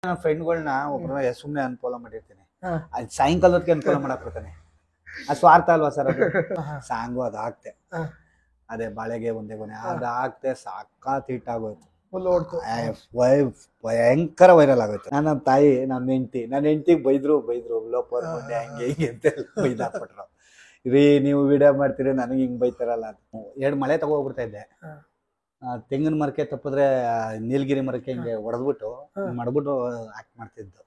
ನನ್ನ ಫ್ರೆಂಡ್ಗಳನ್ನ ಒಬ್ಬರನ್ನ ಸುಮ್ಮನೆ ಅನ್ಫಾಲೋ ಮಾಡಿರ್ತೀನಿ. ಅದು ಸಾಯಂಕಾಲದಕ್ಕೆ ಅನ್ಫಾಲೋ ಮಾಡಕ್ ಬರ್ತಾನೆ. ಅದು ಸ್ವಾರ್ಥ ಅಲ್ವಾ ಸರ್? ಅದು ಸಾಂಗು ಅದು ಹಾಕ್ತೆ, ಅದೇ ಬಾಳೆಗೆ ಒಂದೇ ಕೊನೆ ಅದು ಹಾಕ್ತೆ, ಸಾಕಾತ್ ಹಿಟ್ ಆಗೋಯ್ತು, ಭಯಂಕರ ವೈರಲ್ ಆಗೋಯ್ತು. ನನ್ನ ತಾಯಿ ನನ್ನ ಹೆಂಡತಿಗೆ ಬೈದ್ರು ಲೋಪರ್ ಮುಂದೆ ಹಂಗೆ ಹಿಂಗೆ ಅಂತೆಲ್ಲ ಬೈದಾಕ್ಬಿಟ್ರು. ರೀ ನೀವು ವಿಡಿಯೋ ಮಾಡ್ತೀರಿ ನನಗೆ ಹಿಂಗ್ ಬೈತಾರಲ್ಲ ಅಂತ. 2 ಮಳೆ ತಗೋಗ್ಬಿಡ್ತಾ ಇದ್ದೆ. ತೆಂಗಿನ ಮರಕ್ಕೆ ತಪ್ಪಿದ್ರೆ ನೀಲಗಿರಿ ಮರಕ್ಕೆ ಹಿಂಗೆ ಹೊಡೆದ್ಬಿಟ್ಟು ಮಾಡ್ಬಿಟ್ಟು ಆಕ್ಟ್ ಮಾಡ್ತಿದ್ದು.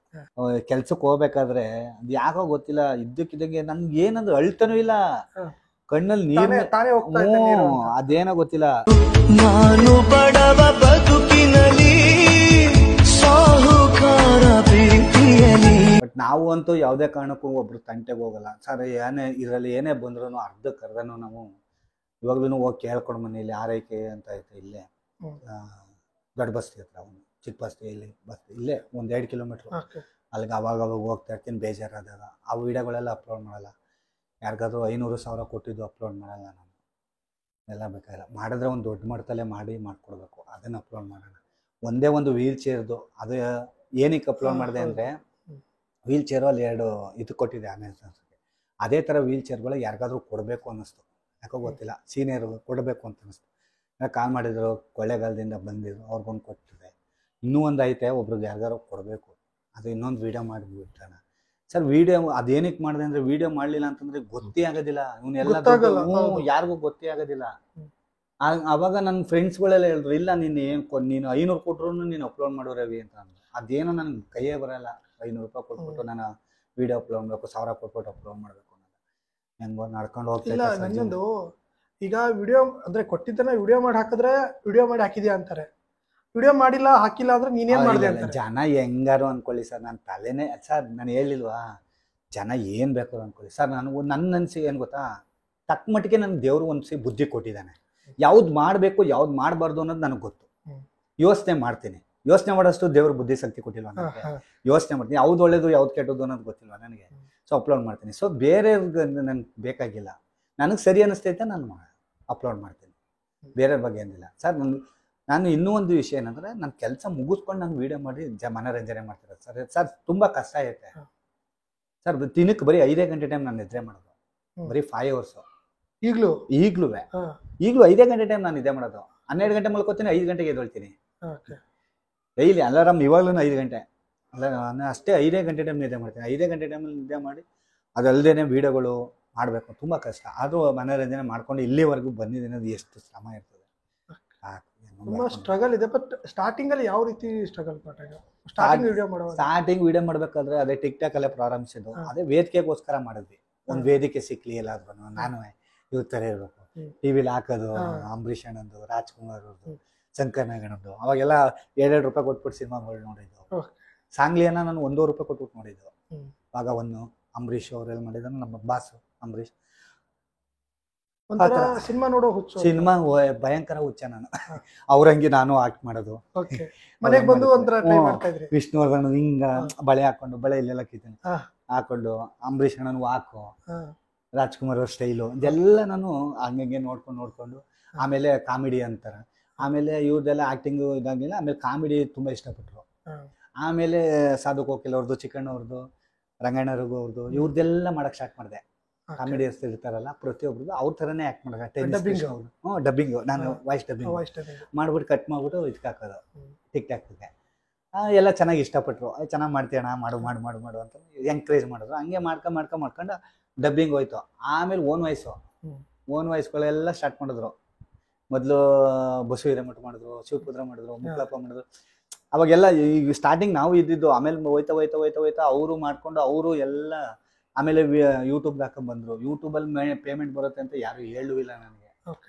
ಕೆಲ್ಸಕ್ಕೆ ಹೋಗ್ಬೇಕಾದ್ರೆ ಅದು ಯಾಕೋ ಗೊತ್ತಿಲ್ಲ, ಇದ್ದಕ್ಕಿದ್ದಂಗೆ ನನ್ಗೆ ಏನಂದ್ರೆ ಅಳ್ತಾನೂ ಇಲ್ಲ, ಕಣ್ಣಲ್ಲಿ ನೀರು, ಅದೇನೋ ಗೊತ್ತಿಲ್ಲ. ನಾನು ಬಡವ ಬದುಕಿನಲ್ಲಿ ಸಾಹುಕಾರ ಪ್ರೀತಿಯಲ್ಲಿ. ಬಟ್ ನಾವು ಅಂತೂ ಯಾವುದೇ ಕಾರಣಕ್ಕೂ ಒಬ್ರು ತಂಟೆಗೆ ಹೋಗಲ್ಲ ಸರ್. ಇದರಲ್ಲಿ ಏನೇ ಬಂದ್ರು ಅರ್ಧಕ್ಕರ್ಧನೂ ನಾವು ಇವಾಗ್ಲೂ ಹೋಗಿ ಕೇಳ್ಕೊಂಡು ಮನೇಲಿ ಆರೈಕೆ ಅಂತ ಐತೆ ಇಲ್ಲೇ ದೊಡ್ಡ ಬಸ್ತಿ ಹತ್ರ, ಅವನು ಚಿಕ್ಕ ಬಸ್ತಿ, ಇಲ್ಲಿ ಬಸ್ತಿ ಇಲ್ಲೇ 1-2 ಕಿಲೋಮೀಟ್ರ್. ಅಲ್ಲಿಗೆ ಅವಾಗ ಹೋಗ್ತಾ ಇರ್ತೀನಿ ಬೇಜಾರಾದಾಗ. ಆ ವಿಡಿಯೋಗಳೆಲ್ಲ ಅಪ್ಲೋಡ್ ಮಾಡಲ್ಲ, ಯಾರಿಗಾದ್ರೂ 500,000 ಕೊಟ್ಟಿದ್ದು ಅಪ್ಲೋಡ್ ಮಾಡಲ್ಲ ನಾನು. ಎಲ್ಲ ಬೇಕಾಗಿಲ್ಲ, ಮಾಡಿದ್ರೆ ಒಂದು ದೊಡ್ಡ ಮಟ್ಟದಲ್ಲೇ ಮಾಡ್ಕೊಡ್ಬೇಕು, ಅದನ್ನು ಅಪ್ಲೋಡ್ ಮಾಡೋಣ. ಒಂದೇ ಒಂದು ವೀಲ್ ಚೇರ್ದು, ಅದು ಏನಕ್ಕೆ ಅಪ್ಲೋಡ್ ಮಾಡಿದೆ ಅಂದರೆ, ವೀಲ್ ಚೇರು ಅಲ್ಲಿ 2 ಇದು ಕೊಟ್ಟಿದೆ ಅಮೆಝಾನ್ಸ್ಗೆ. ಅದೇ ಥರ ವೀಲ್ ಚೇರ್ಗಳು ಯಾರಿಗಾದ್ರೂ ಕೊಡಬೇಕು ಅನ್ನಿಸ್ತು, ಯಾಕೋ ಗೊತ್ತಿಲ್ಲ, ಸೀನಿಯರ್ ಕೊಡಬೇಕು ಅಂತ ಅನ್ನಿಸ್ತು. ಕಾಲ್ ಮಾಡಿದ್ರು, ಕೊಳ್ಳೇಗಾಲದಿಂದ ಬಂದಿದ್ರು, ಅವ್ರಿಗೊಂದು ಕೊಟ್ಟಿದೆ. ಇನ್ನೂ ಒಂದು ಐತೆ, ಒಬ್ರಿಗೆ ಯಾರಿಗಾರು ಕೊಡಬೇಕು, ಅದು ಇನ್ನೊಂದು ವೀಡಿಯೋ ಮಾಡಿಬಿಟ್ಟಾನ ಸರ್. ವೀಡಿಯೋ ಅದೇನಕ್ಕೆ ಮಾಡಿದೆ ಅಂದರೆ, ವೀಡಿಯೋ ಮಾಡಲಿಲ್ಲ ಅಂತಂದರೆ ಗೊತ್ತೇ ಆಗೋದಿಲ್ಲ, ಇವನ್ನೆಲ್ಲ ಯಾರಿಗೂ ಗೊತ್ತೇ ಆಗೋದಿಲ್ಲ. ಆವಾಗ ನನ್ನ ಫ್ರೆಂಡ್ಸ್ಗಳೆಲ್ಲ ಹೇಳಿದ್ರು, ಇಲ್ಲ ನೀನು ನೀನು 500 ಕೊಟ್ಟರು ನೀನು ಅಪ್ಲೋಡ್ ಮಾಡೋ ರವಿ ಅಂತ ಅಂದ್ರು. ಅದೇನೋ ನನಗೆ ಕೈಯೇ ಬರೋಲ್ಲ, 500 ರೂಪಾಯಿ ಕೊಟ್ಬಿಟ್ಟು ನಾನು ವೀಡಿಯೋ ಅಪ್ಲೋಡ್ ಮಾಡಬೇಕು, 1000 ಕೊಟ್ಬಿಟ್ಟು ಅಪ್ಲೋಡ್ ಮಾಡಬೇಕು ಅನ್ನೋದು. ಹೆಂಗೋ ನಡ್ಕೊಂಡು ಹೋಗ್ತಿಲ್ಲ. ನನ್ನೊಂದು ಈಗ ವಿಡಿಯೋ ಅಂದರೆ ಕೊಟ್ಟಿದ್ದನ್ನ ವಿಡಿಯೋ ಮಾಡಿ ಹಾಕಿದ್ರೆ ವಿಡಿಯೋ ಮಾಡಿ ಹಾಕಿದ್ಯಾ ಅಂತಾರೆ, ವಿಡಿಯೋ ಮಾಡಿಲ್ಲ ಹಾಕಿಲ್ಲ ಅಂದ್ರೆ ನೀನೇನ್ ಮಾಡಿದೆ ಅಂತ. ಜನ ಹೆಂಗಾರು ಅನ್ಕೊಳ್ಳಿ ಸರ್, ನನ್ನ ತಲೆನೇ ಸರ್, ನಾನು ಹೇಳಿಲ್ವಾ ಜನ ಏನು ಬೇಕಾದ್ರು ಅನ್ಕೊಳ್ಳಿ ಸರ್. ನನಗೂ ನನ್ನ ಅನಿಸಿಕೆ ಏನು ಗೊತ್ತಾ, ತಕ್ಕ ಮಟ್ಟಿಗೆ ನನಗೆ ದೇವರು ಒಂದ್ಸಿ ಬುದ್ಧಿ ಕೊಟ್ಟಿದ್ದಾನೆ. ಯಾವ್ದು ಮಾಡಬೇಕು ಯಾವ್ದು ಮಾಡಬಾರ್ದು ಅನ್ನೋದು ನನಗೆ ಗೊತ್ತು. ಯೋಚನೆ ಮಾಡ್ತೀನಿ, ಯೋಚನೆ ಮಾಡೋಷ್ಟು ದೇವ್ರ ಬುದ್ಧಿ ಶಕ್ತಿ ಕೊಟ್ಟಿಲ್ವ ನನಗೆ. ಯೋಚನೆ ಮಾಡ್ತೀನಿ, ಯಾವ್ದು ಒಳ್ಳೇದು ಯಾವ್ದು ಕೆಟ್ಟದ್ದು ಅನ್ನೋದು ಗೊತ್ತಿಲ್ವ ನನಗೆ. ಸೊ ಅಪ್ಲೋಡ್ ಮಾಡ್ತೀನಿ. ಸೊ ಬೇರೆಯವ್ರಿಗೆ ನನಗೆ ಬೇಕಾಗಿಲ್ಲ, ನನಗೆ ಸರಿ ಅನ್ನಿಸ್ತೈತೆ ನಾನು ಅಪ್ಲೋಡ್ ಮಾಡ್ತೀನಿ, ಬೇರೆ ಬಗ್ಗೆ ಏನಿಲ್ಲ ಸರ್. ನಾನು ಇನ್ನೂ ಒಂದು ವಿಷಯ ಏನಂದರೆ, ನನ್ನ ಕೆಲಸ ಮುಗಿಸ್ಕೊಂಡು ನಾನು ವೀಡಿಯೋ ಮಾಡಿ ಮನೋರಂಜನೆ ಮಾಡ್ತಿರೋದು ಸರ್. ಸರ್ ತುಂಬ ಕಷ್ಟ ಐತೆ ಸರ್. ದಿನಕ್ಕೆ ಬರೀ 5 ಗಂಟೆ ಟೈಮ್ ನಾನು ನಿದ್ರೆ ಮಾಡೋದು, ಬರೀ 5 hours. ಈಗಲೂ 5 ಗಂಟೆ ಟೈಮ್ ನಾನು ನಿದ್ದೆ ಮಾಡೋದು. 12 ಗಂಟೆ ಮಲ್ಕೋತೀನಿ, 5 ಗಂಟೆಗೆ ಎದ್ದೇಳ್ತೀನಿ ಡೈಲಿ. ಅಲಾರಾಮ್ ಇವಾಗಲೂ 5 ಗಂಟೆ ಅಲ್ಲ, ನಾನು ಅಷ್ಟೇ 5 ಗಂಟೆ ಟೈಮ್ ನಿದ್ದೆ ಮಾಡ್ತೀನಿ. 5 ಗಂಟೆ ಟೈಮಲ್ಲಿ ನಿದ್ದೆ ಮಾಡಿ ಅದಲ್ಲದೇ ವೀಡಿಯೋಗಳು ಮಾಡಬೇಕು, ತುಂಬ ಕಷ್ಟ. ಆದರೂ ಮನೋರಂಜನೆ ಮಾಡ್ಕೊಂಡು ಇಲ್ಲಿವರೆಗೂ ಬಂದಿದ್ದೀನಿ. ಅದು ಎಷ್ಟು ಶ್ರಮ ಇರ್ತದೆ, ತುಂಬಾ ಸ್ಟ್ರಗಲ್ ಇದೆ. ಬಟ್ ಸ್ಟಾರ್ಟಿಂಗ್ ಅಲ್ಲಿ ಯಾವ ರೀತಿ ಸ್ಟ್ರಗಲ್ ಪಟ್ಟಾಗ ಸ್ಟಾರ್ಟಿಂಗ್ ವಿಡಿಯೋ ಮಾಡ್ಬೇಕಾದ್ರೆ ಅದೇ ಟಿಕ್ಟಾಕ್ ಅಲ್ಲೇ ಪ್ರಾರಂಭಿಸಿದ್ದು. ಅದೇ ವೇದಿಕೆಗೋಸ್ಕರ ಮಾಡಿದ್ವಿ, ಒಂದು ವೇದಿಕೆ ಸಿಕ್ಲಿ ಎಲ್ಲಾದ್ರೂ. ನಾನು ಇವ್ರ ಥರ ಇರಬೇಕು, ಟಿವಿಲಿ ಹಾಕೋದು, ಅಂಬರೀಷ್ ಅಣ್ಣಂದು, ರಾಜ್ಕುಮಾರ್ ಅವ್ರದ್ದು, ಶಂಕರ್ ನಾಗಣ್ಣದ್ದು. ಅವಾಗೆಲ್ಲ 2 ರೂಪಾಯಿ ಕೊಟ್ಬಿಟ್ಟು ಸಿನಿಮಾಗಳು ನೋಡಿದ್ದು. ಸಾಂಗ್ಲಿಯನ್ನ ನಾನು 1 ರೂಪಾಯಿ ಕೊಟ್ಬಿಟ್ಟು ನೋಡಿದ್ದು. ಭಾಗವನ್ನು ಅಂಬರೀಷ್ ಅವರೆಲ್ಲ ಮಾಡಿದ್ರು, ನಮ್ಮ ಬಾಸ್ ಅಂಬರೀಷ್. ಸಿನಿಮಾ ನೋಡೋ ಹುಚ್ಚು, ಸಿನಿಮಾ ಭಯಂಕರ ಹುಚ್ಚ ನಾನು. ಅವ್ರಂಗೆ ನಾನು ಆಕ್ಟ್ ಮಾಡೋದು. ವಿಷ್ಣುವರ್ಧನ್ ಹಿಂಗ ಬಳೆ ಹಾಕೊಂಡು, ಬಳೆ ಇಲ್ಲೆಲ್ಲ ಕಿತ್ತನೆ ಹಾಕೊಂಡು, ಅಂಬರೀಷ್ ಅಣ್ಣನು ಹಾಕು, ರಾಜ್ಕುಮಾರ್ ಅವ್ರ ಸ್ಟೈಲು, ಇದೆಲ್ಲ ನಾನು ಹಂಗೆ ನೋಡ್ಕೊಂಡು ಆಮೇಲೆ ಕಾಮಿಡಿ ಅಂತಾರೆ. ಆಮೇಲೆ ಇವ್ರದೆಲ್ಲ ಆಕ್ಟಿಂಗು ಇದಾಗಿಲ್ಲ. ಆಮೇಲೆ ಕಾಮಿಡಿ ತುಂಬಾ ಇಷ್ಟಪಟ್ರು. ಆಮೇಲೆ ಸಾಧು ಕೋಕಿಲ್ ಅವ್ರದ್ದು, ಚಿಕ್ಕಣ್ಣ ಅವ್ರದ್ದು, ರಂಗಣ್ಣವ್ರಿಗೂ ಅವ್ರದ್ದು, ಇವ್ರದ್ದೆಲ್ಲ ಮಾಡಕ್ ಸ್ಟಾರ್ಟ್ ಮಾಡಿದೆ. ಕಾಮಿಡಿ ಇರ್ತಾರಲ್ಲ ಪ್ರತಿಯೊಬ್ರದ್ದು ಅವ್ರ ಥರನೇ ಆ್ಯಕ್ಟ್ ಮಾಡೋದು. ಡಬ್ಬಿಂಗ್ ನಾನು ವಾಯ್ಸ್ ಡಬ್ಬಿಂಗ್ ಮಾಡ್ಬಿಟ್ಟು ಕಟ್ ಮಾಡ್ಬಿಟ್ಟು ಇದಕ್ಕೆ ಹಾಕೋದು ಟಿಕ್ಟಾಕ್ಗೆ. ಎಲ್ಲ ಚೆನ್ನಾಗಿ ಇಷ್ಟಪಟ್ಟರು, ಚೆನ್ನಾಗಿ ಮಾಡ್ತೀಯಣ್ಣ, ಮಾಡು ಅಂತ ಎಂಕರೇಜ್ ಮಾಡಿದ್ರು. ಹಂಗೆ ಮಾಡ್ಕೊಂಡು ಡಬ್ಬಿಂಗ್ ಹೋಯ್ತು. ಆಮೇಲೆ ಓನ್ ವಾಯ್ಸ್ಗಳೆಲ್ಲ ಸ್ಟಾರ್ಟ್ ಮಾಡಿದ್ರು. ಮೊದಲು ಬಸು ಹಿರೇಮಠ ಮಾಡಿದ್ರು, ಶಿವಪುತ್ರ ಮಾಡಿದ್ರು, ಮುಕ್ಲಪ್ಪ ಮಾಡಿದ್ರು. ಅವಾಗೆಲ್ಲ ಈಗ ಸ್ಟಾರ್ಟಿಂಗ್ ನಾವು ಇದ್ದಿದ್ದು. ಆಮೇಲೆ ಹೋಯ್ತಾ ಅವರು ಮಾಡ್ಕೊಂಡು ಅವರು ಎಲ್ಲ. ಆಮೇಲೆ ಯೂಟ್ಯೂಬ್ಗೆ ಹಾಕೊಂಡ್ ಬಂದ್ರು. ಯೂಟ್ಯೂಬಲ್ಲಿ ಪೇಮೆಂಟ್ ಬರುತ್ತೆ ಅಂತ ಯಾರು ಹೇಳುವಿಲ್ಲ ನನಗೆ,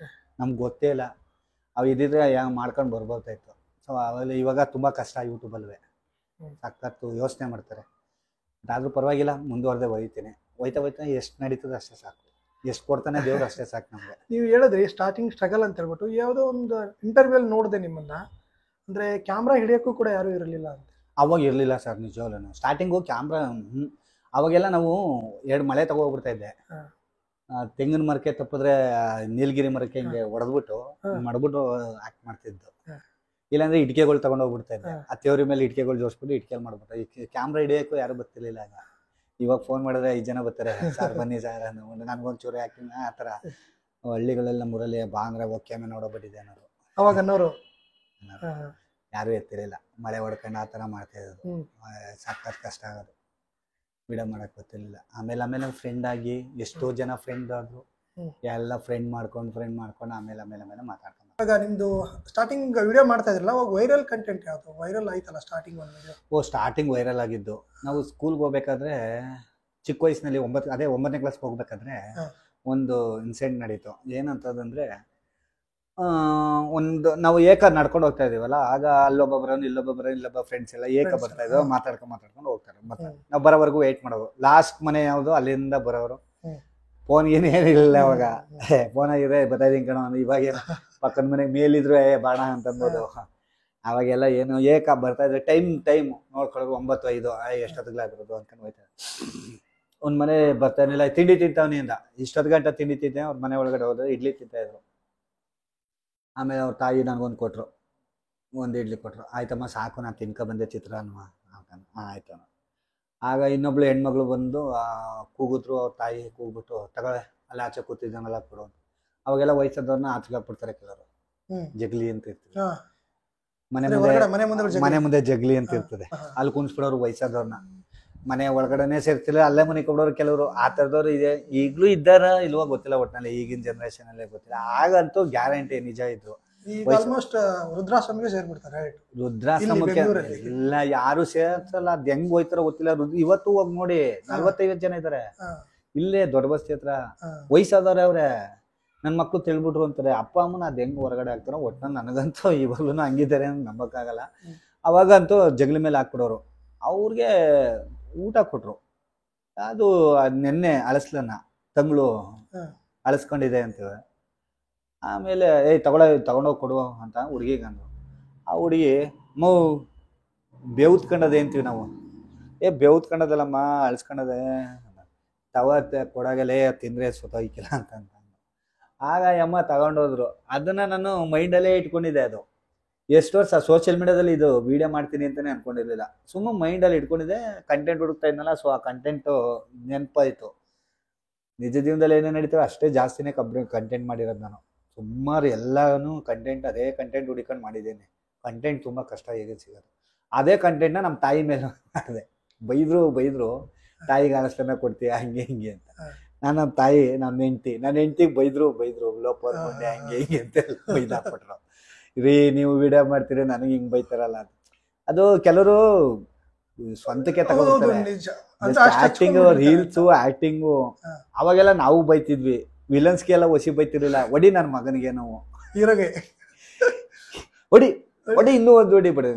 ನಮ್ಗೆ ಗೊತ್ತೇ ಇಲ್ಲ. ಅವು ಇದ್ದಿದ್ರೆ ಮಾಡ್ಕೊಂಡು ಬರ್ಬೋದಾಯ್ತು. ಸೊ ಅವೆಲ್ಲ ಇವಾಗ ತುಂಬ ಕಷ್ಟ ಯೂಟ್ಯೂಬಲ್ವೇ, ಸಖತ್ತು ಯೋಚನೆ ಮಾಡ್ತಾರೆ. ಆದ್ರೂ ಪರವಾಗಿಲ್ಲ, ಮುಂದುವರೆದೇ ಹೋಯ್ತಾ ಎಷ್ಟು ನಡೀತದೆ ಅಷ್ಟೇ ಸಾಕು, ಎಷ್ಟು ಕೊಡ್ತಾನೆ ದೇವ್ರು ಅಷ್ಟೇ ಸಾಕು ನಮ್ಗೆ. ನೀವು ಹೇಳಿದ್ರಿ ಸ್ಟಾರ್ಟಿಂಗ್ ಸ್ಟ್ರಗಲ್ ಅಂತ ಹೇಳ್ಬಿಟ್ಟು, ಯಾವುದೋ ಒಂದು ಇಂಟರ್ವ್ಯೂಲ್ ನೋಡಿದೆ ನಿಮ್ಮನ್ನ, ಅಂದ್ರೆ ಕ್ಯಾಮ್ರಾ ಹಿಡಿಯೋಕ್ಕೂ ಕೂಡ ಯಾರು ಇರಲಿಲ್ಲ ಅಂತ. ಅವಾಗ ಇರಲಿಲ್ಲ ಸರ್, ನಿಜವಾಗ್ಲೂ. ಸ್ಟಾರ್ಟಿಂಗು ಕ್ಯಾಮ್ರಾ ಅವಾಗೆಲ್ಲ ನಾವು 2 ಮಳೆ ತಗೋಗ್ಬಿಡ್ತಾ ಇದ್ದೆ. ತೆಂಗಿನ ಮರಕ್ಕೆ ತಪ್ಪಿದ್ರೆ ನೀಲಗಿರಿ ಮರಕ್ಕೆ ಹಿಂಗೆ ಹೊಡೆದ್ಬಿಟ್ಟು ಮಾಡ್ಬಿಟ್ಟು ಆಕ್ಟ್ ಮಾಡ್ತಿದ್ದು. ಇಲ್ಲಾಂದ್ರೆ ಇಟ್ಕೆಗಳು ತಗೊಂಡು ಹೋಗ್ಬಿಡ್ತಾ ಇದ್ದೆ. ಅತ್ತೆಯವ್ರ ಮೇಲೆ ಇಟ್ಕೆಗಳು ಜೋಡಿಸ್ಬಿಟ್ಟು ಇಟ್ಕೆಲ್ ಮಾಡ್ಬಿಟ್ಟು ಈ ಕ್ಯಾಮ್ರಾ ಹಿಡಿಯೋಕ್ಕೂ ಯಾರು ಬರ್ತಿರ್ಲಿಲ್ಲ ಆಗ. ಇವಾಗ ಫೋನ್ ಮಾಡಿದ್ರೆ 5 ಜನ ಬರ್ತಾರೆ, ಸರ್ ಬನ್ನಿ ಸರ್ ನನ್ಗೊಂಚೂರು ಯಾಕೆ ಆ ಥರ. ಹಳ್ಳಿಗಳೆಲ್ಲ ನಮ್ಮೂರಲ್ಲಿ ಬಾ ಅಂದ್ರೆ ಓಕೆ ಆಮೇಲೆ ನೋಡೋಬಿಟ್ಟಿದೆ ಅನ್ನೋರು. ಅವಾಗ ಅನ್ನೋರು ಯಾರು ಎತ್ತಿರಲಿಲ್ಲ, ಮಳೆ ಹೊಡ್ಕೊಂಡು ಆ ಥರ ಮಾಡ್ತಾ ಇದ್ರು. ಸಖತ್ ಕಷ್ಟ ಆಗೋದು, ವಿಡಿಯೋ ಮಾಡಕ್ ಗೊತ್ತಿರಲಿಲ್ಲ. ಆಮೇಲೆ ಫ್ರೆಂಡ್ ಆಗಿ ಎಷ್ಟೋ ಜನ ಫ್ರೆಂಡ್ ಆದ್ರು, ಎಲ್ಲ ಫ್ರೆಂಡ್ ಮಾಡ್ಕೊಂಡು ಆಮೇಲೆ ಮಾತಾಡ್ಕೊಂಡು. ಇವಾಗ ನಿಮ್ದು ಸ್ಟಾರ್ಟಿಂಗ್ ವಿಡಿಯೋ ಮಾಡ್ತಾ ಇದ್ರಲ್ಲ, ಅವಾಗ ವೈರಲ್ ಕಂಟೆಂಟ್ ಯಾವುದು ವೈರಲ್ ಆಯ್ತಲ್ಲ ಸ್ಟಾರ್ಟಿಂಗ್ ಒಂದು ವಿಡಿಯೋ? ಸ್ಟಾರ್ಟಿಂಗ್ ವೈರಲ್ ಆಗಿದ್ದು ನಾವು ಸ್ಕೂಲ್ಗೆ ಹೋಗ್ಬೇಕಾದ್ರೆ, ಚಿಕ್ಕ ವಯಸ್ಸಿನಲ್ಲಿ 9ನೇ ಕ್ಲಾಸ್ಗೆ ಹೋಗ್ಬೇಕಾದ್ರೆ ಒಂದು ಇನ್ಸಿಡೆಂಟ್ ನಡೀತು. ಏನಂತಂದ್ರೆ ನಾವು ಏಕ ನಡ್ಕೊಂಡು ಹೋಗ್ತಾ ಇದೀವಲ್ಲ, ಆಗ ಇಲ್ಲೊಬ್ಬ ಫ್ರೆಂಡ್ಸ್ ಎಲ್ಲ ಏಕ ಬರ್ತಾ ಇದ್ರು, ಮಾತಾಡ್ಕೊಂಡು ಹೋಗ್ತಾರೆ. ಮತ್ತೆ ನಾವು ಬರೋವರೆಗೂ ವೇಟ್ ಮಾಡೋದು. ಲಾಸ್ಟ್ ಮನೆ ಯಾವುದು ಅಲ್ಲಿಂದ ಬರೋರು. ಫೋನ್ ಏನಿಲ್ಲ ಅವಾಗ, ಫೋನ್ ಆಗಿದೆ ಬರ್ತಾ ಇದೀನಿ ಕಣೋ, ಇವಾಗ ಪಕ್ಕದ ಮನೆಗೆ ಮೇಲಿದ್ರು ಬಾಣ ಅಂತನ್ಬೋದು. ಅವಾಗೆಲ್ಲ ಏನು ಏಕ ಬರ್ತಾ ಇದ್ರೆ ಟೈಮ್ ನೋಡ್ಕೊಳ್ಳೋದು 9:05 ಎಷ್ಟೊತ್ತಿಗ್ಲಾಗಿರೋದು ಅನ್ಕೊಂಡು ಹೋಯ್ತಾರೆ. ಒಂದ್ ಮನೆ ಬರ್ತಾ ಇರಲಿಲ್ಲ, ತಿಂಡಿ ತಿಂತವನಿ ಅಂತ. ಇಷ್ಟೊತ್ತು ಗಂಟೆ ತಿಂಡಿ ತಿಂತೆ. ಅವ್ರ ಮನೆ ಒಳಗಡೆ ಹೋದ್ರೆ ಇಡ್ಲಿ ತಿಂತಾ ಇದ್ರು. ಆಮೇಲೆ ಅವ್ರ ತಾಯಿ ನನಗೊಂದು ಕೊಟ್ರು, ಒಂದು ಇಡ್ಲಿ ಕೊಟ್ರು. ಆಯ್ತಮ್ಮ ಸಾಕು, ನಾನು ತಿನ್ಕೊ ಬಂದೆ ಚಿತ್ರಾನ್ನ ಹಾಕಂದು. ಆಯ್ತು. ಆಗ ಇನ್ನೊಬ್ಳು ಹೆಣ್ಮಗಳು ಬಂದು ಕೂಗಿದ್ರು. ಅವ್ರ ತಾಯಿ ಕೂಗ್ಬಿಟ್ಟು ತಗೊಳ್ಳೆ ಅಲ್ಲಿ ಆಚೆ ಕೂತಿದ್ದಾನಲ್ಲ ಕೊಡು. ಅವಾಗೆಲ್ಲ ವಯಸ್ಸಾದವ್ರನ್ನ ಆಚೆಗೆ ಹಾಕ್ಬಿಡ್ತಾರೆ ಕೆಲವರು. ಜಗ್ಲಿ ಅಂತ ಇರ್ತದೆ, ಮನೆ ಮುಂದೆ ಜಗ್ಲಿ ಅಂತ ಇರ್ತದೆ, ಅಲ್ಲಿ ಕುಣಿಸ್ಬಿಡೋರು ವಯಸ್ಸಾದವ್ರನ್ನ. ಮನೆ ಒಳಗಡೆನೆ ಸೇರ್ತಿಲ್ಲ, ಅಲ್ಲೇ ಮನೆ ಕೊಡೋರು ಕೆಲವರು. ಆ ಥರದವ್ರು ಇದೆ, ಈಗಲೂ ಇದ್ದಾರ ಇಲ್ವಾ ಗೊತ್ತಿಲ್ಲ, ಒಟ್ಟಿನಲ್ಲಿ ಈಗಿನ ಜನರೇಷನ್ ಅಲ್ಲೇ ಗೊತ್ತಿಲ್ಲ. ಆಗಂತೂ ಗ್ಯಾರಂಟಿ ನಿಜ ಇದ್ರು. ಆಲ್ಮೋಸ್ಟ್ ವೃದ್ಧಾಶ್ರಮಕ್ಕೆ ಸೇರ್ಬಿಡ್ತಾರೆ. ವೃದ್ಧಾಶ್ರಮಕ್ಕೆ ಇಲ್ಲ, ಯಾರು ಸೇರ್ಸಲ್ಲ. ಅದ್ ಹೆಂಗ್ ಹೋಯ್ತಾರೋ ಗೊತ್ತಿಲ್ಲ. ಇವತ್ತು ಹೋಗಿ ನೋಡಿ 40-50 ಜನ ಇದಾರೆ ಇಲ್ಲೇ ದೊಡ್ಡ ಬಸ್ತಿ ಹತ್ರ. ವಯಸ್ಸಾದವ್ರೆ ಅವ್ರೆ. ನನ್ ಮಕ್ಳು ತಿಳ್ಬಿಟ್ರು ಅಂತಾರೆ. ಅಪ್ಪ ಅಮ್ಮನ ಅದ್ ಹೆಂಗ್ ಹೊರಗಡೆ ಹಾಕ್ತಾರೋ ಒಟ್ಟಿನಲ್ಲಿ ನನಗಂತೂ ಇವಾಗ್ಲೂ ಹಂಗಿದ್ದಾರೆ ನಂಬಕ್ಕಾಗಲ್ಲ. ಅವಾಗಂತೂ ಜಗಲಿ ಮೇಲೆ ಹಾಕ್ಬಿಡೋರು. ಅವ್ರಿಗೆ ಊಟ ಕೊಟ್ರು. ಅದು ನೆನ್ನೆ ಅಳಸ್ಲನ್ನ ತಂಗ್ಳು ಅಳಸ್ಕೊಂಡಿದೆ ಅಂತೇಳಿ. ಆಮೇಲೆ ತಗೊಂಡೋಗಿ ಕೊಡುವ ಅಂತ ಹುಡುಗಿಗಂದ್ರು. ಆ ಹುಡುಗಿ ಬೇವ್ತ್ಕೊಂಡದೆ ಅಂತೀವಿ ನಾವು. ಬೇವ್ತ್ಕೊಂಡದಲ್ಲಮ್ಮ, ಅಳ್ಸ್ಕೊಂಡದೆ. ಕೊಡಾಗಲೇ ತಿಂದ್ರೆ ಸ್ವತಃಕಿಲ್ಲ ಅಂತ. ಆಗ ಅಮ್ಮ ತಗೊಂಡೋದ್ರು. ಅದನ್ನ ನಾನು ಮೈಂಡಲ್ಲೇ ಇಟ್ಕೊಂಡಿದ್ದೆ. ಅದು ಎಷ್ಟು ವರ್ಷ ಸೋಷಿಯಲ್ ಮೀಡಿಯಾದಲ್ಲಿ ಇದು ವಿಡಿಯೋ ಮಾಡ್ತೀನಿ ಅಂತಾನೆ ಅನ್ಕೊಂಡಿರ್ಲಿಲ್ಲ. ಸುಮ್ಮನೆ ಮೈಂಡಲ್ಲಿ ಇಟ್ಕೊಂಡಿದ್ದೆ. ಕಂಟೆಂಟ್ ಹುಡುಕ್ತಾ ಇದ್ನಲ್ಲ, ಸೊ ಆ ಕಂಟೆಂಟು ನೆನಪಾಯ್ತು. ನಿಜ ಜೀವನದಲ್ಲಿ ಏನೇನು ನಡೀತವೆ ಅಷ್ಟೇ ಜಾಸ್ತಿನೇ ಕಂಟೆಂಟ್ ಮಾಡಿರೋದು ನಾನು. ಸುಮಾರು ಎಲ್ಲಾನು ಕಂಟೆಂಟ್, ಅದೇ ಕಂಟೆಂಟ್ ಹುಡುಕೊಂಡು ಮಾಡಿದ್ದೇನೆ. ಕಂಟೆಂಟ್ ತುಂಬಾ ಕಷ್ಟ ಹೇಗೆ ಸಿಗೋದು. ಅದೇ ಕಂಟೆಂಟ್ನ ನಮ್ಮ ತಾಯಿ ಮೇಲೆ ಮಾಡಿದೆ. ಬೈದ್ರು ತಾಯಿಗೆ ಅನಸ್ತನ ಕೊಡ್ತೀಯ ಹಂಗೆ ಹಿಂಗೆ ಅಂತ. ನನ್ನ ತಾಯಿ, ನನ್ನ ಹೆಂಡತಿಗೆ ಬೈದ್ರು ಲೋಪರ್ ಮುಂದೆ ಹಂಗೆ ಹಿಂಗೆ ಅಂತ ಬೈದಾಕ್ಬಿಟ್ರು. ರೀ ನೀವು ವಿಡಿಯೋ ಮಾಡ್ತೀರಿ ನನಗೆ ಹಿಂಗ್ ಬೈತಾರಲ್ಲ ಅಂತ. ಅದು ಕೆಲವರು ಸ್ವಂತಕ್ಕೆ ತಗೋತಾರೆ. Acting, reels, acting. ಅವಾಗೆಲ್ಲ ನಾವು ಬೈತಿದ್ವಿ. ವಿಲನ್ಸ್ಗೆ ಎಲ್ಲ ಹೊಸಿ ಬೈತಿರ್ಲಿಲ್ಲ. ಒಡಿ ನನ್ನ ಮಗನಿಗೆ ನಾವು ಒಡಿ ಇನ್ನೂ ಒಂದು ಹೊಡಿ ಬಿಡ.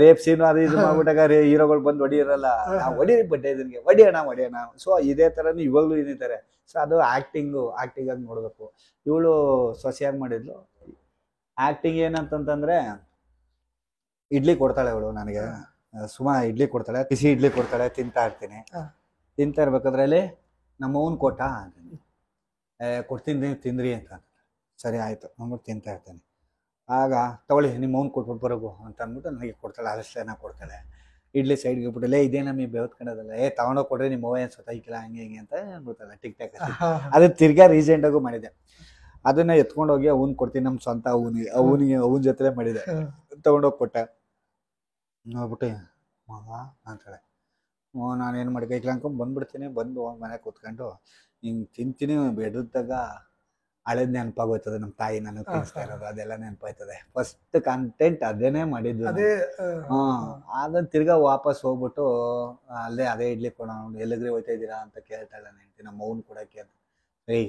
ರೇಪ್ ಸೀನು ಅದು ಇದು ಮಾಡ್ಬಿಟ್ಟಾಗ ಹೀರೋಗಳು ಬಂದು ಹೊಡಿರಲ್ಲ. ನಾವು ಹೊಡಿ ಬಡ್ಡೆ ಇದನ್ಗೆ ಹೊಡಿಯೋಣ. ಸೊ ಇದೇ ತರನು ಇವಾಗ್ಲೂ ಏನಿದ್ದಾರೆ. ಸೊ ಅದು ಆಕ್ಟಿಂಗ್ ಆಗಿ ನೋಡ್ಬೇಕು. ಇವಳು ಸೊಸೆಯಾಗಿ ಮಾಡಿದ್ಲು. ಆಕ್ಟಿಂಗ್ ಏನಂತಂದ್ರೆ ಇಡ್ಲಿ ಕೊಡ್ತಾಳೆ ಅವಳು ನನಗೆ. ಇಡ್ಲಿ ಕೊಡ್ತಾಳೆ, ಬಿಸಿ ಇಡ್ಲಿ ಕೊಡ್ತಾಳೆ. ತಿಂತಾ ಇರ್ಬೇಕಾದ್ರೆ ಅಲ್ಲಿ ನಮ್ಮವನ್ ಕೊಟ್ಟ ಕೊಡ್ತೀನಿ ತಿಂದ್ರಿ ಅಂತ. ಸರಿ ಆಯ್ತು ಅಂದ್ಬಿಟ್ಟು ತಿಂತಾ ಇರ್ತೇನೆ. ಆಗ ತಗೊಳ್ಳಿ ನಿಮ್ಮ ಅವ್ನು ಕೊಟ್ಬಿಟ್ಟು ಬರೋಗು ಅಂತ ಅಂದ್ಬಿಟ್ಟು ನನಗೆ ಕೊಡ್ತಾಳೆ. ಅರಸ್ಲೇನ ಕೊಡ್ತಾಳೆ. ಇಡ್ಲಿ ಸೈಡ್ಗೆ ಬಿಟ್ಟಲೆ ಇದೇ ನಮಗೆ ಬೇವತ್ಕೊಂಡದಲ್ಲ, ತಗೊಂಡೋಗಿ ಕೊಡ್ರಿ ನಿಮ್ಮ ಅವ್ವ ಏನು ಸ್ವತಃಕಿಲ್ಲ ಹಂಗೆ ಅಂತ ಅನ್ಬಿಡ್ತಲ್ಲ ಟಿಕ್ ಟಾಕ್. ಅದು ತಿರ್ಗಾ ರೀಸೆಂಟಾಗೂ ಮಾಡಿದೆ. ಅದನ್ನ ಎತ್ಕೊಂಡೋಗಿ ಅವ್ನು ಕೊಡ್ತೀನಿ, ನಮ್ಮ ಸ್ವಂತ ಅವನ ಜೊತೆ ಮಾಡಿದೆ. ತಗೊಂಡೋಗಿ ಕೊಟ್ಟೆ. ನೋಡ್ಬಿಟ್ಟು ಮಗ ಅಂತಾಳೆ. ನಾನೇನು ಮಾಡಿ ಕೈ ಅನ್ಕೊಂಡು ಬಂದ್ಬಿಡ್ತೀನಿ. ಬಂದು ಮನೆಗೆ ಕೂತ್ಕೊಂಡು ಹಿಂಗೆ ತಿಂತೀನಿ. ಬೆಡ್ದಾಗ ಹಳೇದ್ ನೆನಪಾಗೋಯ್ತದೆ. ನಮ್ಮ ತಾಯಿ ನನಗೆ ತಿನ್ನಿಸ್ತಾ ಇರೋದು ಅದೆಲ್ಲ ನೆನಪಾಯ್ತದೆ. ಫಸ್ಟ್ ಕಂಟೆಂಟ್ ಅದೇನೇ ಮಾಡಿದ್ದು. ಅದನ್ನ ತಿರ್ಗಾ ವಾಪಸ್ ಹೋಗ್ಬಿಟ್ಟು ಅದೇ ಇಡ್ಲಿ ಕೊಡೋಣ, ಎಲ್ಲಿಗ್ರಿ ಹೋಯ್ತಾ ಇದ್ದೀರಾ ಅಂತ ಕೇಳ್ತಾಳೆ ನೆಂಟಿ. ನಮ್ಮ ಅವ್ನು ಕೊಡೋಕ್ಕೆ ಅಂತ.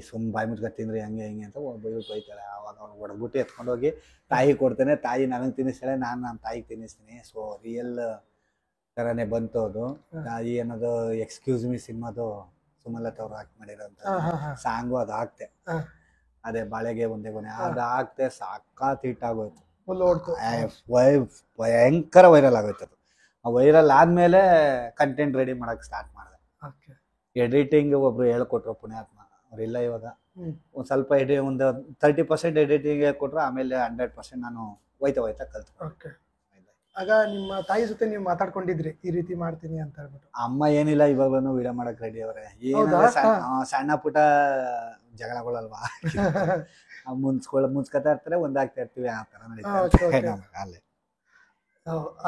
ಸುಮ್ ಬಾಯಿ ಮುಚ್ಕ ತಿಂದ್ರಿ ಹಂಗೆ ಅಂತ ಬೈಬಿಟ್ಟು ಹೋಯ್ತಾಳೆ. ಅವಾಗ ಅವ್ನು ಹೊಡೆದ್ಬಿಟ್ಟು ಎತ್ಕೊಂಡೋಗಿ ತಾಯಿ ಕೊಡ್ತೇನೆ. ತಾಯಿ ನನಗೆ ತಿನ್ನಿಸ್ತಾಳೆ, ನಾನು ನಮ್ಮ ತಾಯಿಗೆ ತಿನ್ನಿಸ್ತೀನಿ. ಸೊ ರಿಯಲ್ ಥರನೇ ಬಂತು ಅದು. ತಾಯಿ ಅನ್ನೋದು ಎಕ್ಸ್ಕ್ಯೂಸ್ ಮೀ ಸಿನಿಮಾದು ಸುಮಲತಾ ಅವ್ರು ಹಾಕಿ ಮಾಡಿರೋಂಥ ಸಾಂಗು ಅದು ಹಾಕ್ತೆ. ಅದೇ ಬಾಳೆಗೆ ಒಂದೇ ಕೊನೆ ಅದು ಹಾಕ್ತೆ. ಸಾಕಾತ್ ಹಿಟ್ ಆಗೋಯ್ತು. ಭಯಂಕರ ವೈರಲ್ ಆಗೋಯ್ತು ಅದು. ಆ ವೈರಲ್ ಆದ್ಮೇಲೆ ಕಂಟೆಂಟ್ ರೆಡಿ ಮಾಡಕ್ ಸ್ಟಾರ್ಟ್ ಮಾಡಿದೆ. ಎಡಿಟಿಂಗ್ ಒಬ್ರು ಹೇಳ್ಕೊಟ್ರು, ಪುಣ್ಯಾತ್ಮ ಅವ್ರಿಲ್ಲ ಇವಾಗ. ಒಂದು ಸ್ವಲ್ಪ ಒಂದು 30% ಎಡಿಟಿಂಗ್ ಕೊಟ್ರೆ ಆಮೇಲೆ 100% ನಾನು ಹೋಯ್ತಾ ಕಲ್ತು. ಓಕೆ. ಆಗ ನಿಮ್ಮ ತಾಯಿ ಜೊತೆ ನೀವು ಮಾತಾಡ್ಕೊಂಡಿದ್ರಿ ಈ ರೀತಿ ಮಾಡ್ತೀನಿ ಅಂತ ಹೇಳ್ಬಿಟ್ಟು? ಅಮ್ಮ ಏನಿಲ್ಲ, ಇವಾಗಲೂ ವಿಡಿಯೋ ಮಾಡಕ್ ರೆಡಿ ಅವ್ರೆ. ಸಣ್ಣ ಪುಟ್ಟ ಜಗಳಗಳಲ್ವಾ, ಮುನ್ಸ್ಕೊತಾ ಇರ್ತಾರೆ, ಒಂದಾಗ್ತಾ ಇರ್ತೀವಿ, ಆ ತರ ನಡೀತಾರೆ.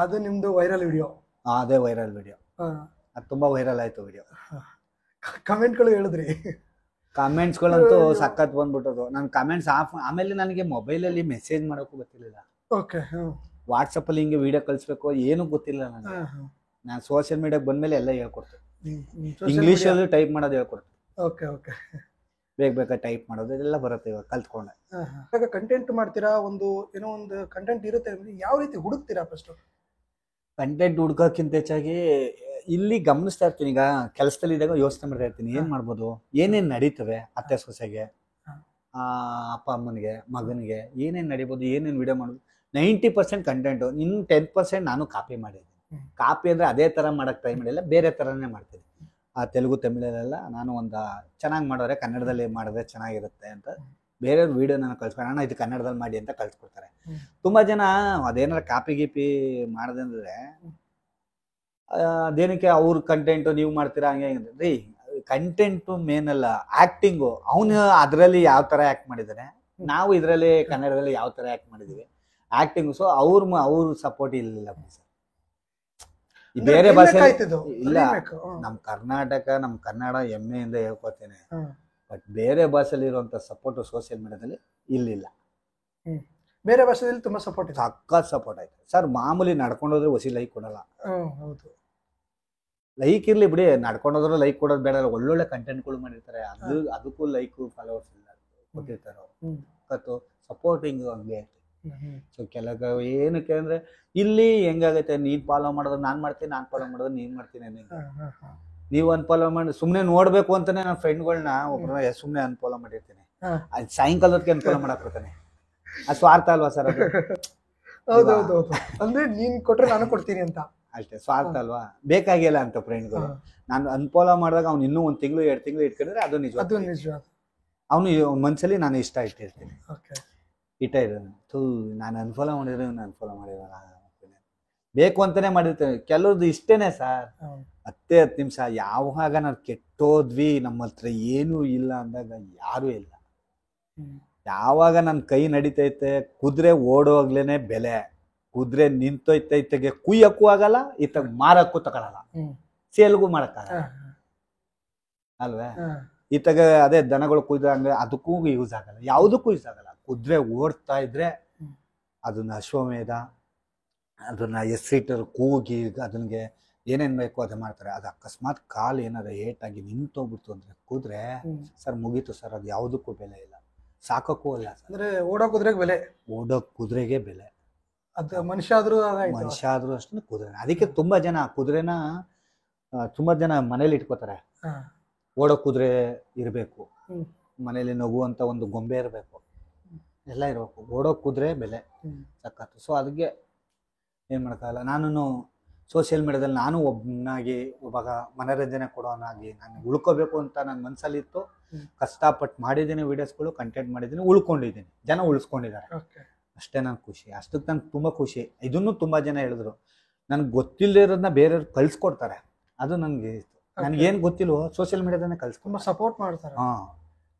ಅದು ನಿಮ್ದು ವೈರಲ್ ವಿಡಿಯೋ? ಅದೇ ವೈರಲ್ ವಿಡಿಯೋ. ಅದು ತುಂಬಾ ವೈರಲ್ ಆಯ್ತು ವಿಡಿಯೋ. ಕಮೆಂಟ್ಗಳು ಹೇಳಿದ್ರಿ? ಕಮೆಂಟ್ಸ್ಗಳಂತೂ ಸಖತ್ ಬಂದ್ಬಿಟ್ಟದು. ನನ್ ಕಮೆಂಟ್ಸ್ ಆಫ್. ಆಮೇಲೆ ನನಗೆ ಮೊಬೈಲಲ್ಲಿ ಮೆಸೇಜ್ ಮಾಡೋಕ್ಕೂ ಗೊತ್ತಿರಲಿಲ್ಲ. ಓಕೆ. ವಾಟ್ಸಪ್ ಅಲ್ಲಿ ಹಿಂಗೆ ವಿಡಿಯೋ ಕಳಿಸ್ಬೇಕು ಏನು ಗೊತ್ತಿಲ್ಲ ನನಗೆ. ನಾನು ಸೋಷಿಯಲ್ ಮೀಡಿಯಾಕ್ಕೆ ಬಂದ್ಮೇಲೆ ಎಲ್ಲ ಹೇಳ್ಕೊಡ್ತೀನಿ. ಇಂಗ್ಲೀಷಲ್ಲಿ ಟೈಪ್ ಮಾಡೋದು ಹೇಳ್ಕೊಡ್ತೀನಿ. Okay okay. ಬೇಗ ಟೈಪ್ ಮಾಡೋದು ಎಲ್ಲ ಬರುತ್ತೆ ಇವಾಗ ಕಲ್ತ್ಕೊಂಡೆ. ಇವಾಗ ಕಂಟೆಂಟ್ ಮಾಡ್ತೀರಾ, ಏನೋ ಒಂದು ಕಂಟೆಂಟ್ ಇರುತ್ತೆ, ಯಾವ ರೀತಿ ಹುಡುಕ್ತೀರಾ ಫಸ್ಟ್? ಕಂಟೆಂಟ್ ಹುಡ್ಕೋಕ್ಕಿಂತ ಹೆಚ್ಚಾಗಿ ಇಲ್ಲಿ ಗಮನಿಸ್ತಾ ಇರ್ತೀನಿ. ಈಗ ಕೆಲಸದಲ್ಲಿ ಇದ್ದಾಗ ಯೋಚನೆ ಮಾಡ್ತಾ ಇರ್ತೀನಿ, ಏನ್ ಮಾಡ್ಬೋದು, ಏನೇನ್ ನಡೀತವೆ ಅತ್ತೆ ಸೊಸೆಗೆ, ಅಪ್ಪ ಅಮ್ಮನಿಗೆ, ಮಗನಿಗೆ ಏನೇನ್ ನಡಿಬೋದು, ಏನೇನ್ ವಿಡಿಯೋ ಮಾಡೋದು. 90% ಕಂಟೆಂಟು, ಇನ್ನು 10% ನಾನು ಕಾಪಿ ಮಾಡಿದ್ದೀನಿ. ಕಾಪಿ ಅಂದ್ರೆ ಅದೇ ತರ ಮಾಡಕ್ ಟ್ರೈ ಮಾಡಿಲ್ಲ, ಬೇರೆ ತರನೇ ಮಾಡ್ತೀನಿ. ಆ ತೆಲುಗು ತಮಿಳಲ್ಲೆಲ್ಲ ನಾನು ಚೆನ್ನಾಗಿ ಮಾಡೋರೆ, ಕನ್ನಡದಲ್ಲಿ ಮಾಡಿದ್ರೆ ಚೆನ್ನಾಗಿರುತ್ತೆ ಅಂತ ಬೇರೆಯವ್ರ ವಿಡಿಯೋ ನಾನು ಕಳ್ಸ್ಕೊಂಡು ಇದು ಕನ್ನಡದಲ್ಲಿ ಮಾಡಿ ಅಂತ ಕಳ್ಸ್ಕೊಡ್ತಾರೆ. ತುಂಬಾ ಜನ ಅದೇನಾರ ಕಾಪಿ ಗೀಪಿ ಮಾಡದಂದ್ರೆ ಅದೇನಕ್ಕೆ ಅವ್ರ ಕಂಟೆಂಟು ನೀವು ಮಾಡ್ತೀರಾ ಹಂಗೆ ರೀ. ಕಂಟೆಂಟು ಮೇನ್ ಅಲ್ಲ, ಆಕ್ಟಿಂಗು. ಅವನು ಅದರಲ್ಲಿ ಯಾವ ತರ ಆಕ್ಟ್ ಮಾಡಿದಾನೆ, ನಾವು ಇದರಲ್ಲಿ ಕನ್ನಡದಲ್ಲಿ ಯಾವ ತರ ಆಕ್ಟ್ ಮಾಡಿದೀವಿ, ಆಕ್ಟಿಂಗ್. ಸೊ ಅವ್ರ ಸಪೋರ್ಟ್ ಇಲ್ಲ ಸರ್. ಬೇರೆ ಭಾಷೆ ಇಲ್ಲ. ನಮ್ ಕರ್ನಾಟಕ, ನಮ್ ಕನ್ನಡ ಹೆಮ್ಮೆಯಿಂದ ಹೇಳ್ಕೊತೇನೆ. ಬಟ್ ಬೇರೆ ಭಾಷೆಯಲ್ಲಿ ಇರುವಂತ ಸಪೋರ್ಟ್ ಸೋಷಿಯಲ್ ಮೀಡಿಯಾದಲ್ಲಿ ಇಲ್ಲಿಲ್ಲ. ಬೇರೆ ಭಾಷೆಯಲ್ಲಿ ತುಂಬಾ ಸಪೋರ್ಟ್, ಸಖತ್ ಸಪೋರ್ಟ್ ಆಯ್ತು ಸರ್. ಮಾಮೂಲಿ ನಡ್ಕೊಂಡೋದ್ರೆ ಹೊಸಿ ಲೈಕ್ ಕೊಡಲ್ಲ. ಹೌದು, ಲೈಕ್ ಇರ್ಲಿ ಬಿಡಿ, ನಡ್ಕೊಂಡೋದ್ರೆ ಲೈಕ್ ಕೊಡೋದು ಬೇಡ. ಒಳ್ಳೊಳ್ಳೆ ಕಂಟೆಂಟ್ಗಳು ಮಾಡಿರ್ತಾರೆ, ಅದಕ್ಕೂ ಲೈಕ್ ಫಾಲೋವರ್ಸ್ ಇಲ್ಲ ಕೊಟ್ಟಿರ್ತಾರೆ ಅವರು. ಸಪೋರ್ಟಿಂಗ್ ಹಂಗೆ. ಸೊ ಕೆಲವು ಏನಕ್ಕೆ ಅಂದ್ರೆ ಇಲ್ಲಿ ಹೆಂಗಾಗತ್ತೆ, ನೀನ್ ಫಾಲೋ ಮಾಡಿದ್ರೆ ನಾನ್ ಮಾಡ್ತೀನಿ, ನಾನ್ ಫಾಲೋ ಮಾಡಿದ್ರೆ ನೀನ್ ಮಾಡ್ತೀನಿ. ನೀವು ಅನ್ಫಾಲೋ ಮಾಡಿ ಸುಮ್ನೆ ನೋಡ್ಬೇಕು ಅಂತಾನೆ ನನ್ನ ಫ್ರೆಂಡ್ಗಳನ್ನ ಒಬ್ಬರನ್ನ ಸುಮ್ನೆ ಅನ್ಫಾಲೋ ಮಾಡಿರ್ತೀನಿ. ಅದು ಸಾಯಂಕಾಲದಕ್ಕೆ ಅನ್ಫಾಲೋ ಮಾಡಕ್ ಬರ್ತಾನೆ. ಅದು ಸ್ವಾರ್ಥ ಅಲ್ವಾ ಸರ್? ಅದು ಹೌದೌದು. ಅಂದ್ರೆ ನೀನ್ ಕೊಟ್ರೆ ನಾನು ಕೊಡ್ತೀನಿ ಅಂತ ಅಷ್ಟೇ, ಸ್ವಾರ್ಥ ಅಲ್ವಾ? ಬೇಕಾಗಿಲ್ಲ ಅಂತ ಫ್ರೆಂಡ್ಗಳು. ನಾನು ಅನ್ಫಾಲೋ ಮಾಡಿದಾಗ ಅವ್ನು ಇನ್ನೂ 1 ತಿಂಗಳು 2 ತಿಂಗಳು ಇಟ್ಕೊಂಡ್ರೆ ಅದು ನಿಜ. ಅವನು ಮನ್ಸಲ್ಲಿ ನಾನು ಇಷ್ಟ ಇಟ್ಟಿರ್ತೀನಿ. ನಾನು ಅನ್ಫಾಲೋ ಮಾಡಿದ್ರೆ ಅನ್ಫಾಲೋ ಮಾಡಿರಲ್ಲ, ಬೇಕು ಅಂತಾನೆ ಮಾಡಿರ್ತೇನೆ. ಕೆಲವ್ರದ್ದು ಇಷ್ಟೇನೆ ಸರ್, 10 ನಿಮಿಷ. ಯಾವಾಗ ನಾವು ಕೆಟ್ಟೋದ್ವಿ, ನಮ್ಮ ಹತ್ರ ಏನೂ ಇಲ್ಲ ಅಂದಾಗ ಯಾರು ಇಲ್ಲ. ಯಾವಾಗ ನನ್ನ ಕೈ ನಡೀತೈತೆ, ಕುದುರೆ ಓಡೋಗ್ಲೇನೆ ಬೆಲೆ. ಕುದುರೆ ನಿಂತೋಯ್ತೈತೆಗೆ ಕುಯ್ಯಕ್ಕೂ ಆಗಲ್ಲ, ಇತ್ತಾಗ ಮಾರಕ್ಕೂ ತಗೊಳಲ್ಲ, ಸೇಲ್ಗೂ ಮಾಡಕ್ಕಾಗಲ್ಲ ಅಲ್ವೇ? ಇತ್ತಾಗ ಅದೇ ದನಗಳು ಕುಯ್ದಂಗೆ ಅದಕ್ಕೂ ಯೂಸ್ ಆಗಲ್ಲ, ಯಾವುದಕ್ಕೂ ಯೂಸ್ ಆಗಲ್ಲ. ಕುದುರೆ ಓಡ್ತಾ ಇದ್ರೆ ಅದನ್ನ ಅಶ್ವಮೇಧ, ಅದನ್ನ ಎಸ್ರಿಟರ್ ಕೂಗಿ ಅದನ್ಗೆ ಏನೇನ್ ಬೇಕೋ ಅದೇ ಮಾಡ್ತಾರೆ. ಅದು ಅಕಸ್ಮಾತ್ ಕಾಲು ಏನಾರ ಏಟಾಗಿ ನಿಂತೋಗ್ಬಿಡ್ತು ಅಂದ್ರೆ ಕುದುರೆ ಸರ್ ಮುಗೀತು ಸರ್. ಅದು ಯಾವುದಕ್ಕೂ ಬೆಲೆ ಇಲ್ಲ, ಸಾಕಕ್ಕೂ ಅಲ್ಲ. ಅಂದ್ರೆ ಓಡೋ ಕುದುರೆಗೆ ಬೆಲೆ, ಓಡೋ ಕುದುರೆಗೆ ಬೆಲೆ. ಅದು ಮನುಷ್ಯ ಆದ್ರೂ ಅಷ್ಟೇ ಕುದುರೆ. ಅದಕ್ಕೆ ತುಂಬಾ ಜನ ಕುದುರೆನ ತುಂಬಾ ಜನ ಮನೇಲಿ ಇಟ್ಕೋತಾರೆ. ಓಡೋ ಕುದುರೆ ಇರಬೇಕು, ಮನೇಲಿ ನಗುವಂತ ಒಂದು ಗೊಂಬೆ ಇರಬೇಕು, ಎಲ್ಲ ಇರಬೇಕು. ಓಡೋ ಕುದುರೆ ಬೆಲೆ ಸಖತ್ತು. ಸೊ ಅದಕ್ಕೆ ಏನ್ ಮಾಡೋಕ್ಕಾಗಲ್ಲ. ನಾನು ಸೋಷಿಯಲ್ ಮೀಡಿಯಾದಲ್ಲಿ ನಾನು ಒಬ್ಬನಾಗಿ ಒಬ್ಬ ಮನೋರಂಜನೆ ಕೊಡೋನಾಗಿ ನಾನು ಉಳ್ಕೋಬೇಕು ಅಂತ ನನ್ನ ಮನಸ್ಸಲ್ಲಿ ಇತ್ತು. ಕಷ್ಟಪಟ್ಟು ಮಾಡಿದ್ದೀನಿ, ವಿಡಿಯೋಸ್ಗಳು ಕಂಟೆಂಟ್ ಮಾಡಿದ್ದೀನಿ, ಉಳ್ಕೊಂಡಿದ್ದೀನಿ, ಜನ ಉಳಿಸ್ಕೊಂಡಿದ್ದಾರೆ. ಅಷ್ಟೇ ನನ್ ಖುಷಿ. ಅಷ್ಟಕ್ಕೆ ನನ್ಗೆ ತುಂಬಾ ಖುಷಿ. ಇದನ್ನು ತುಂಬಾ ಜನ ಹೇಳಿದ್ರು, ನನ್ಗೆ ಗೊತ್ತಿಲ್ಲದೆ ಇರೋದನ್ನ ಬೇರೆಯವ್ರು ಕಳ್ಸ್ಕೊಡ್ತಾರೆ. ಅದು ನನ್ಗೆ ನನ್ಗೇನ್ ಗೊತ್ತಿಲ್ವೋ ಸೋಷಿಯಲ್ ಮೀಡಿಯಾದನ್ನೇ ಕಳ್ಸ್ಕೊಂಡು ಸಪೋರ್ಟ್ ಮಾಡ್ತಾರೆ.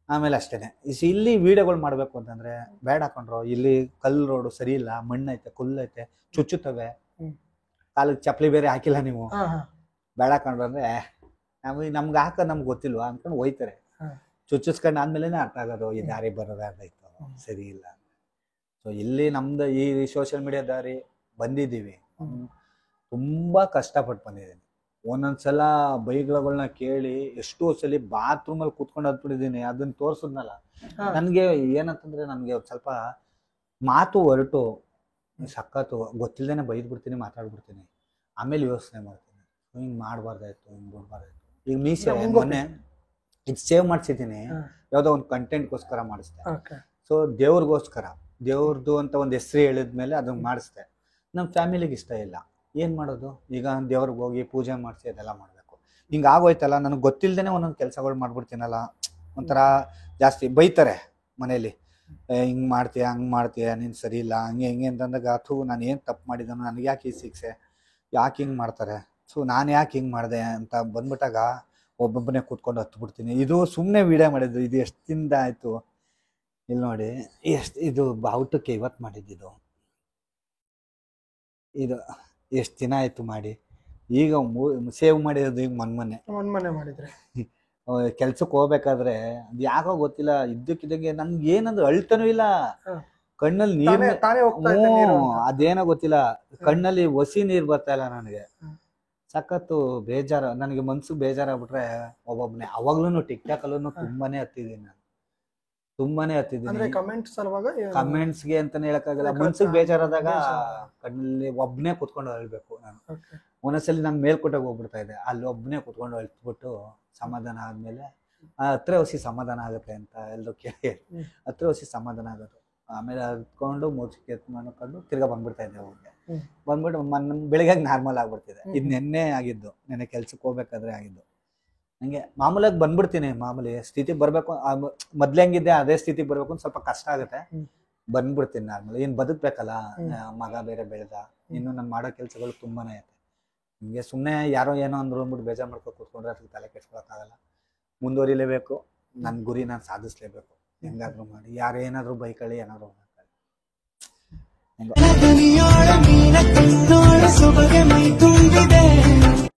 ಆಮೇಲೆ ಅಷ್ಟೇನೆ. ಇಲ್ಲಿ ವಿಡಿಯೋಗಳು ಮಾಡ್ಬೇಕು ಅಂತಂದ್ರೆ ಬೇಡ ಹಾಕೊಂಡ್ರು, ಇಲ್ಲಿ ಕಲ್ಲು ರೋಡು ಸರಿ ಇಲ್ಲ, ಮಣ್ಣೈತೆ, ಕುಲ್ಲೈತೆ, ಚುಚ್ಚುತ್ತವೆ, ಕಾಲಿಗೆ ಚಪ್ಪಲಿ ಬೇರೆ ಹಾಕಿಲ್ಲ ನೀವು, ಬೇಡ ಹಾಕೊಂಡ್ರು ಅಂದ್ರೆ ನಮ್ಗೆ ಹಾಕೋದು ನಮ್ಗೆ ಗೊತ್ತಿಲ್ವಾ ಅನ್ಕೊಂಡು ಹೋಯ್ತಾರೆ. ಚುಚ್ಚಿಸ್ಕೊಂಡು ಆದ್ಮೇಲೆ ಅರ್ಥ ಆಗೋದು ಈ ದಾರಿ ಬರೋದಾಯ್ತು ಸರಿ ಇಲ್ಲ. ಸೊ ಇಲ್ಲಿ ನಮ್ದು ಈ ಸೋಷಿಯಲ್ ಮೀಡಿಯಾ ದಾರಿ ಬಂದಿದ್ದೀವಿ, ತುಂಬಾ ಕಷ್ಟಪಟ್ಟು ಬಂದಿದ್ದೀನಿ. ಒಂದೊಂದ್ಸಲ ಬೈಕ್ಗಳನ್ನ ಕೇಳಿ ಎಷ್ಟೋ ಸಲ ಬಾತ್ರೂಮಲ್ಲಿ ಕೂತ್ಕೊಂಡು ಹತ್ಬಿಟ್ಟಿದ್ದೀನಿ. ಅದನ್ನ ತೋರ್ಸದ್ನಲ್ಲ, ನನ್ಗೆ ಏನಂತಂದ್ರೆ ನನ್ಗೆ ಸ್ವಲ್ಪ ಮಾತು ಹೊರಟು ಸಖತ್ತು ಗೊತ್ತಿಲ್ದೇನೆ ಬೈದ್ಬಿಡ್ತೀನಿ, ಮಾತಾಡ್ಬಿಡ್ತೀನಿ. ಆಮೇಲೆ ಯೋಚನೆ ಮಾಡ್ತೀನಿ, ಹಿಂಗ್ ಮಾಡ್ಬಾರ್ದಾಯ್ತು, ಹಿಂಗ್ ಬಿಡ್ಬಾರ್ದಾಯ್ತು. ಈಗ ಮೀಸೆ ಮೊನ್ನೆ ಈಗ ಸೇವ್ ಮಾಡ್ಸಿದ್ದೀನಿ, ಯಾವ್ದೋ ಒಂದು ಕಂಟೆಂಟ್ಗೋಸ್ಕರ ಮಾಡಿಸ್ದೆ. ಸೊ ದೇವ್ರಿಗೋಸ್ಕರ, ದೇವ್ರದ್ದು ಅಂತ ಒಂದು ಹೆಸರು ಹೇಳಿದ್ಮೇಲೆ ಅದನ್ನ ಮಾಡಿಸ್ದೆ. ನಮ್ಮ ಫ್ಯಾಮಿಲಿಗೆ ಇಷ್ಟ ಇಲ್ಲ. ಏನ್ ಮಾಡೋದು, ಈಗ ದೇವ್ರಿಗೆ ಹೋಗಿ ಪೂಜೆ ಮಾಡಿಸಿ ಅದೆಲ್ಲ ಮಾಡ್ಬೇಕು. ಹಿಂಗ ಆಗೋಯ್ತಲ್ಲ, ನನಗೆ ಗೊತ್ತಿಲ್ದೇನೆ ಒಂದೊಂದು ಕೆಲಸಗಳು ಮಾಡ್ಬಿಡ್ತೀನಲ್ಲ, ಒಂಥರ ಜಾಸ್ತಿ ಬೈತಾರೆ ಮನೇಲಿ, ಹಿಂಗ್ ಮಾಡ್ತೀಯ ಹಂಗ್ ಮಾಡ್ತೀಯ ನೀನ್ ಸರಿ ಇಲ್ಲ ಹಂಗೆ ಹಿಂಗೆ ಅಂತಂದಾಗ ಅಥೂ ನಾನು ಏನು ತಪ್ಪು ಮಾಡಿದನು, ನನಗೆ ಯಾಕೆ ಈ ಶಿಕ್ಷೆ, ಯಾಕೆ ಹಿಂಗೆ ಮಾಡ್ತಾರೆ, ಸೊ ನಾನು ಯಾಕೆ ಹಿಂಗೆ ಮಾಡಿದೆ ಅಂತ ಬಂದ್ಬಿಟ್ಟಾಗ ಒಬ್ಬೊಬ್ಬನೇ ಕೂತ್ಕೊಂಡು ಹತ್ಬಿಡ್ತೀನಿ. ಇದು ಸುಮ್ಮನೆ ವಿಡಿಯೋ ಮಾಡಿದ್ದು, ಇದು ಎಷ್ಟು ದಿನದ ಆಯಿತು ಇಲ್ಲಿ ನೋಡಿ, ಎಷ್ಟು ಇದು ಔಟಕ್ಕೆ ಇವತ್ತು ಮಾಡಿದ್ದಿದ್ದು, ಇದು ಎಷ್ಟು ದಿನ ಆಯಿತು ಮಾಡಿ. ಈಗ ಸೇವ್ ಮಾಡಿರೋದು ಈಗ ಮೊನ್ನೆ ಮಾಡಿದ್ರೆ ಕೆಲ್ಸಕ್ಕೆ ಹೋಗ್ಬೇಕಾದ್ರೆ ಅದು ಯಾಕೋ ಗೊತ್ತಿಲ್ಲ, ಇದ್ದಕ್ಕಿದ್ದಂಗೆ ನನ್ಗೆ ಏನಂದ್ರೆ ಅಳ್ತಾನೂ ಇಲ್ಲ, ಕಣ್ಣಲ್ಲಿ ನೀರು, ಅದೇನೋ ಗೊತ್ತಿಲ್ಲ, ಕಣ್ಣಲ್ಲಿ ಒಸಿ ನೀರ್ ಬರ್ತಾ ಇಲ್ಲ ನನಗೆ. ಸಖತ್ತು ಬೇಜಾರು, ನನಗೆ ಮನ್ಸು ಬೇಜಾರಾಗ್ಬಿಟ್ರೆ ಒಬ್ಬೊಬ್ನೇ. ಅವಾಗ್ಲೂ ಟಿಕ್ ಟಾಕ್ ಅಲ್ಲೂ ತುಂಬಾನೇ ಹತ್ತಿದ್ದೀನಿ ನಾನು, ತುಂಬಾನೇ ಹತ್ತಿದ್ದೀನಿ. ಕಮೆಂಟ್ಸ್ಗೆ ಅಂತಾನೆ ಹೇಳಕ್ಕಾಗಲ್ಲ, ಮನ್ಸಿಗೆ ಬೇಜಾರಾದಾಗ ಕಣ್ಣಲ್ಲಿ ಒಬ್ನೇ ಕುತ್ಕೊಂಡು ಅಳ್ಬೇಕು ನಾನು. ಒಂದೊಂದ್ಸಲಿ ನಾನು ಮೇಲ್ಕೋಟೆಗೆ ಹೋಗ್ಬಿಡ್ತಾ ಇದ್ದೆ, ಅಲ್ಲಿ ಒಬ್ನೇ ಕುತ್ಕೊಂಡು ಅಳ್ತ್ಬಿಟ್ಟು ಸಮಾಧಾನ ಆದ್ಮೇಲೆ ಹತ್ರ ಹೊಸಿ ಸಮಾಧಾನ ಆಗುತ್ತೆ ಅಂತ ಎಲ್ಲರೂ ಕೇಳಿ ಹತ್ರ ಹೊಸಿ ಸಮಾಧಾನ ಆಗೋದು. ಆಮೇಲೆ ಹತ್ಕೊಂಡು ಮುಚ್ಚಿಗೆ ಮಾಡ್ಕೊಂಡು ತಿರ್ಗಾ ಬಂದ್ಬಿಡ್ತಾ ಇದ್ದೆ ಅವ್ರಿಗೆ. ಬಂದ್ಬಿಟ್ಟು ಬೆಳಿಗ್ಗೆ ನಾರ್ಮಲ್ ಆಗ್ಬಿಡ್ತಿದೆ. ಇದು ನೆನ್ನೆ ಆಗಿದ್ದು, ನೆನ್ನೆ ಕೆಲ್ಸಕ್ಕೆ ಹೋಗ್ಬೇಕಾದ್ರೆ ಆಗಿದ್ದು. ನಂಗೆ ಮಾಮೂಲಾಗಿ ಬಂದ್ಬಿಡ್ತೀನಿ, ಮಾಮೂಲಿ ಸ್ಥಿತಿ ಬರ್ಬೇಕು, ಮೊದ್ಲು ಹೆಂಗಿದ್ದೆ ಅದೇ ಸ್ಥಿತಿಗೆ ಬರ್ಬೇಕು ಅಂತ ಸ್ವಲ್ಪ ಕಷ್ಟ ಆಗುತ್ತೆ, ಬಂದ್ಬಿಡ್ತೀನಿ ನಾರ್ಮಲ್. ಏನ್ ಬದುಕ್ಬೇಕಲ್ಲ, ಮಗ ಬೇರೆ ಬೆಳೆದ, ಇನ್ನು ನಾನು ಮಾಡೋ ಕೆಲ್ಸಗಳು ತುಂಬಾನೇ ಐತೆ. ಹಿಂಗೆ ಸುಮ್ಮನೆ ಯಾರೋ ಏನೋ ಅಂದ್ರು ಅಂದ್ಬಿಟ್ಟು ಬೇಜಾರು ಮಾಡ್ಕೊಂಡು ಕೂತ್ಕೊಂಡ್ರೆ ಅದಕ್ಕೆ ತಲೆ ಕೆಡ್ಸ್ಕೊಳಕ್ಕಾಗಲ್ಲ. ಮುಂದುವರಿಲೇಬೇಕು, ನನ್ನ ಗುರಿ ನಾನು ಸಾಧಿಸ್ಲೇಬೇಕು ಹೆಂಗಾದ್ರೂ ಮಾಡಿ. ಯಾರೇನಾದ್ರೂ ಬೈಕಳಿ ಏನಾದ್ರು